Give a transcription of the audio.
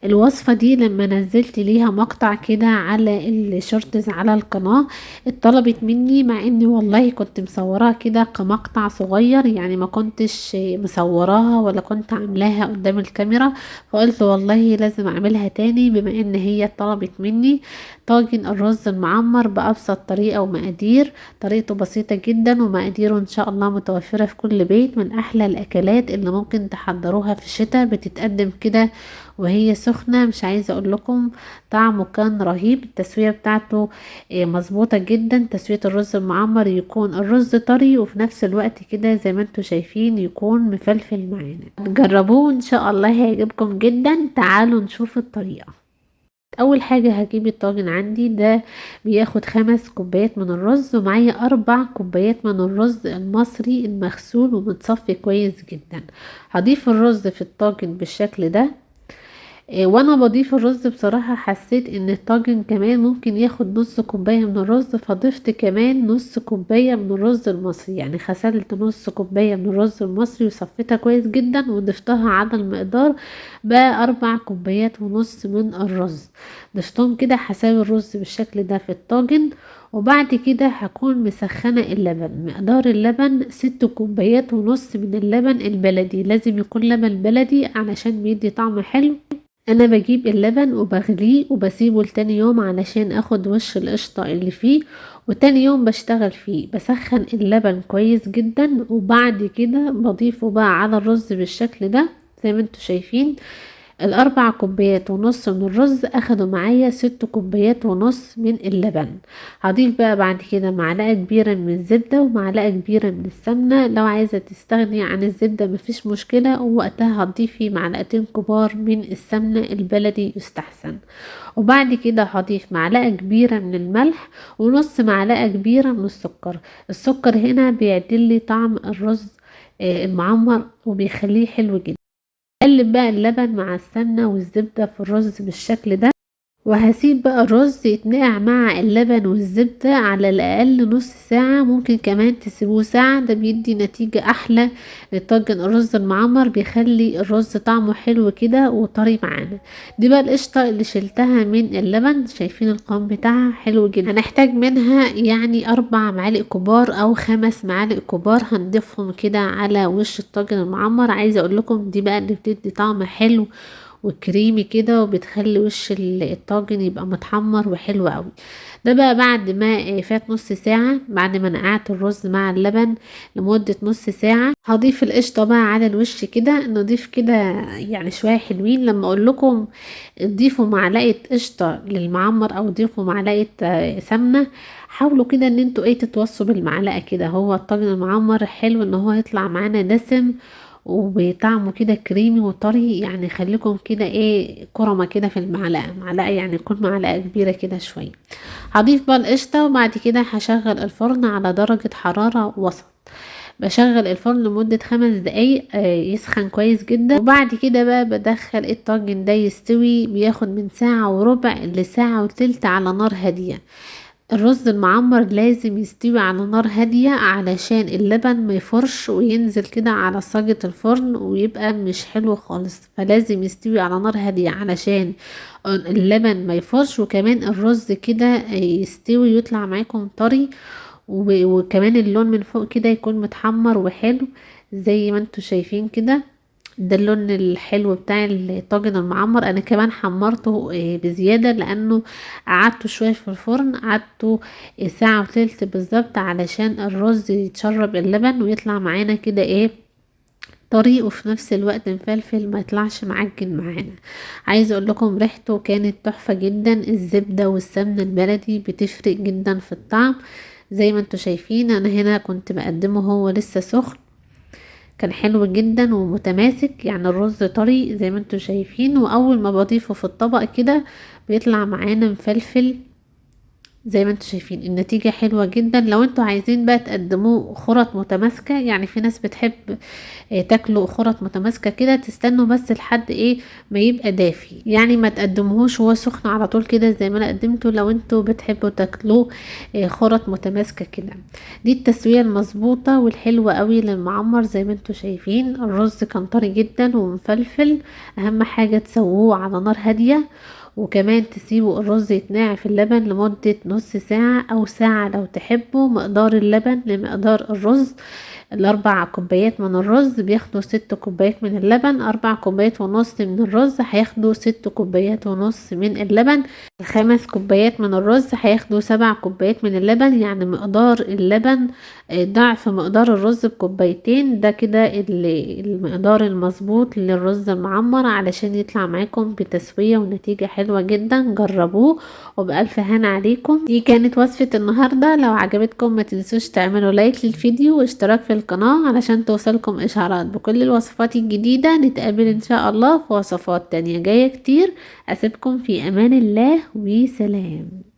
الوصفة دي لما نزلت ليها مقطع كده على الشورتز على القناة اتطلبت مني، مع اني والله كنت مصوراها كده كمقطع صغير، يعني ما كنتش مصوراها ولا كنت عاملاها قدام الكاميرا. فقلت والله لازم اعملها تاني بما ان هي طلبت مني. طاجن الرز المعمر بأبسط طريقة ومقادير. طريقته بسيطة جدا ومقاديره ان شاء الله متوفرة في كل بيت، من احلى الاكلات اللي ممكن تحضروها في الشتاء. بتتقدم كده وهي سخنة، مش عايزة اقول لكم طعمه كان رهيب. التسوية بتاعته مظبوطة جدا. تسوية الرز المعمر يكون الرز طري وفي نفس الوقت كده زي ما انتوا شايفين يكون مفلفل معانا. جربوه ان شاء الله هيعجبكم جدا. تعالوا نشوف الطريقة. اول حاجة هجيب الطاجن عندي ده بياخد 5 كوبايات من الرز، ومعايا 4 كوبايات من الرز المصري المغسول ومتصفي كويس جدا. هضيف الرز في الطاجن بالشكل ده. وانا بضيف الرز بصراحة حسيت ان الطاجن كمان ممكن ياخد نص كوباية من الرز، فضفت كمان نص كوباية من الرز المصري. يعني غسلت نص كوباية من الرز المصري وصفيتها كويس جدا وضفتها على المقدار بقى 4 كوبايات ونص من الرز. ضفتهم كده هساوي الرز بالشكل ده في الطاجن. وبعد كده هكون مسخنة اللبن. مقدار اللبن 6 كوبايات ونص من اللبن البلدي. لازم يكون لبن بلدي علشان بيدي طعم حلو. انا بجيب اللبن وبغليه وبسيبه لتاني يوم علشان اخد وش القشطة اللي فيه، وتاني يوم بشتغل فيه. بسخن اللبن كويس جدا وبعد كده بضيفه بقى على الرز بالشكل ده زي ما انتوا شايفين. ال4 كوبايات ونص من الرز اخدوا معايا 6 كوبايات ونص من اللبن. هضيف بقى بعد كده معلقة كبيرة من الزبدة ومعلقة كبيرة من السمنة. لو عايزة تستغني عن الزبدة مفيش مشكلة، ووقتها هتضيفي معلقتين كبار من السمنة البلدي يستحسن. وبعد كده هضيف معلقة كبيرة من الملح ونص معلقة كبيرة من السكر. السكر هنا بيعدل لي طعم الرز المعمر وبيخليه حلو جدا. اقلب بقى اللبن مع السمنة والزبدة في الرز بالشكل ده، وهسيب بقى الرز يتنقع مع اللبن والزبدة على الأقل نص ساعة، ممكن كمان تسيبوه ساعة. ده بيدي نتيجة أحلى لطاجن الرز المعمر، بيخلي الرز طعمه حلو كده وطري معانا. دي بقى القشطة اللي شلتها من اللبن. شايفين القوام بتاعها حلو جدا. هنحتاج منها يعني 4 معالق كبار أو 5 معالق كبار هنضيفهم كده على وش الطاجن المعمر. عايزة أقول لكم دي بقى اللي بتدي طعم حلو وكريمي كده، وبتخلي وش الطاجن يبقى متحمر وحلو قوي. ده بقى بعد ما فات نص ساعة، بعد ما نقعت الرز مع اللبن لمدة نص ساعة. هضيف القشطة بقى على الوش كده. نضيف كده يعني شوية حلوين. لما اقول لكم ضيفوا معلقة قشطة للمعمر او ضيفوا معلقة سمنة، حاولوا كده ان انتوا تتوصوا بالمعلقة كده. هو الطاجن المعمر حلو ان هو يطلع معانا دسم وبطعمه كده كريمي وطري. يعني خليكم كده كرمة كده في المعلقة. معلقة يعني تكون معلقة كبيرة كده شوية. هضيف بقى القشطة وبعد كده هشغل الفرن على درجة حرارة وسط. بشغل الفرن لمدة 5 دقايق يسخن كويس جدا. وبعد كده بقى بدخل الطاجن ده يستوي. بياخد من ساعة وربع لساعة وتلت على نار هادية. الرز المعمر لازم يستوي على نار هادية علشان اللبن ما يفرش وينزل كده على صاجة الفرن ويبقى مش حلو خالص. فلازم يستوي على نار هادية علشان اللبن ما يفرش، وكمان الرز كده يستوي ويطلع معاكم طري، وكمان اللون من فوق كده يكون متحمر وحلو زي ما انتوا شايفين كده. ده اللون الحلو بتاع الطاجن المعمر. انا كمان حمرته بزيادة لانه قعدته شوية في الفرن. قعدته ساعة وتلت بالظبط علشان الرز يتشرب اللبن ويطلع معانا كده طري وفي نفس الوقت مفلفل، ما يطلعش معجن معانا. عايزه اقول لكم ريحته كانت تحفة جدا. الزبدة والسمنة البلدي بتفرق جدا في الطعم. زي ما انتوا شايفين انا هنا كنت بقدمه هو لسه سخن. كان حلو جدا ومتماسك، يعني الرز طري زي ما انتوا شايفين. واول ما بضيفه في الطبق كده بيطلع معانا مفلفل زي ما انتوا شايفين النتيجة حلوة جدا. لو انتوا عايزين بقى تقدموه خرط متماسكة، يعني في ناس بتحب تاكلوا خرط متماسكة كده، تستنوا بس لحد ما يبقى دافي، يعني ما تقدموهوش وهو سخن على طول كده زي ما انا قدمته. لو انتوا بتحبوا تاكلوه خرط متماسكة كده. دي التسوية المظبوطة والحلوة قوي للمعمر. زي ما انتوا شايفين الرز كان طري جدا ومفلفل. اهم حاجة تسووه على نار هادية، وكمان تسيبوا الرز يتنقع في اللبن لمدة نص ساعة او ساعة لو تحبوا. مقدار اللبن لمقدار الرز. الاربع كوبايات من الرز بياخدوا 6 كوبايات من اللبن. 4 كوبايات ونص من الرز هياخدوا 6 كوبايات ونص من اللبن. ال5 كوبايات من الرز هياخدوا 7 كوبايات من اللبن، يعني مقدار اللبن ضعف مقدار الرز بكوبايتين. ده كده المقدار المظبوط للرز المعمر علشان يطلع معاكم بتسوية ونتيجة حلوة جدا. جربوه وبألف هنا عليكم. دي كانت وصفة النهاردة. لو عجبتكم ما تنسوش تعملوا لايك للفيديو واشتراك في القناة علشان توصلكم اشعارات بكل الوصفات الجديدة. نتقابل ان شاء الله في وصفات تانية جاية كتير. اسيبكم في امان الله وسلام.